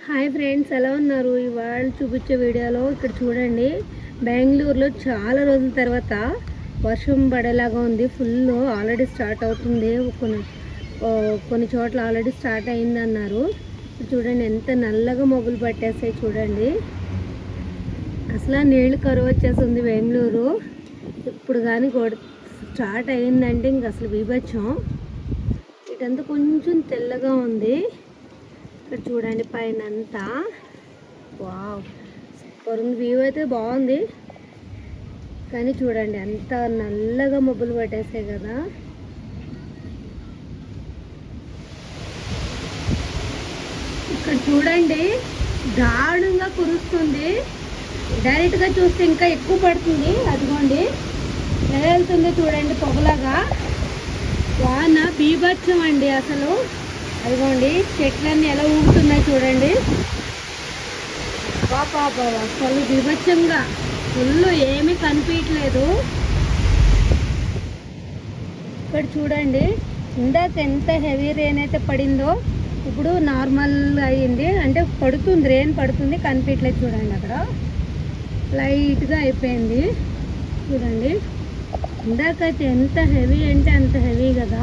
Hi friends, ఎలా ఉన్నారు? ఇవాళ చూపించే వీడియోలో ఇక్కడ చూడండి, బెంగళూరులో చాలా రోజుల తర్వాత వర్షం పడేలాగా ఉంది. ఫుల్ ఆల్రెడీ స్టార్ట్ అవుతుంది. కొన్ని చోట్ల ఆల్రెడీ స్టార్ట్ అయింది అన్నారు. చూడండి ఎంత నల్లగా మొగ్గులు పట్టేస్తాయి చూడండి. అసలు నీళ్ళు కరువు వచ్చేస్తుంది బెంగళూరు. ఇప్పుడు కానీ స్టార్ట్ అయిందంటే ఇంక అసలు బీభత్సం. ఇటంతా కొంచెం తెల్లగా ఉంది. ఇక్కడ చూడండి పైన అంతా వావ్ సూపర్ ఉంది. వ్యూ అయితే బాగుంది, కానీ చూడండి అంత నల్లగా మబ్బులు పట్టేసాయి కదా. ఇక్కడ చూడండి దారుణంగా కురుస్తుంది. డైరెక్ట్గా చూస్తే ఇంకా ఎక్కువ పడుతుంది. అదిగోండి ఎలా వెళ్తుందో చూడండి, పొగలాగా వాన బీభత్సం అండి అసలు. అదిగోండి చెట్లన్నీ ఎలా ఊగుతున్నాయి చూడండి. బాబా అసలు బీభత్సంగా ఫుల్ ఏమీ కనిపించట్లేదు. ఇక్కడ చూడండి ఇందాక ఎంత హెవీ రెయిన్ అయితే పడిందో ఇప్పుడు నార్మల్ అయ్యింది. అంటే పడుతుంది, రెయిన్ పడుతుంది, కనిపించట్లేదు చూడండి. అక్కడ లైట్గా అయిపోయింది చూడండి. ఇందాకైతే ఎంత హెవీ అంటే అంత హెవీ కదా,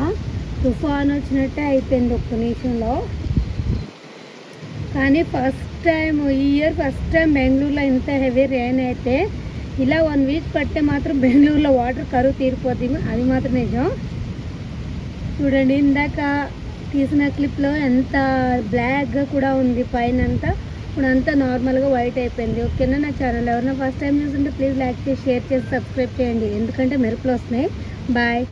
తుఫాన్ వచ్చినట్టే అయిపోయింది ఒక్క నిమిషంలో. కానీ ఈ ఇయర్ ఫస్ట్ టైం బెంగళూరులో ఇంత హెవీ రెయిన్ అయితే. ఇలా 1 వీక్ పడితే మాత్రం బెంగళూరులో వాటర్ కరువు తీరిపోతుంది, అది మాత్రం నిజం. చూడండి ఇందాక తీసిన క్లిప్లో ఎంత బ్లాక్గా కూడా ఉంది పైన అంతా. ఇప్పుడు అంతా నార్మల్గా వైట్ అయిపోయింది. ఓకేనా? నా ఛానల్ ఎవరైనా ఫస్ట్ టైం చూస్తుంటే ప్లీజ్ లైక్ చేసి, షేర్ చేసి, సబ్స్క్రైబ్ చేయండి, ఎందుకంటే మెరుపులు వస్తున్నాయి. బాయ్.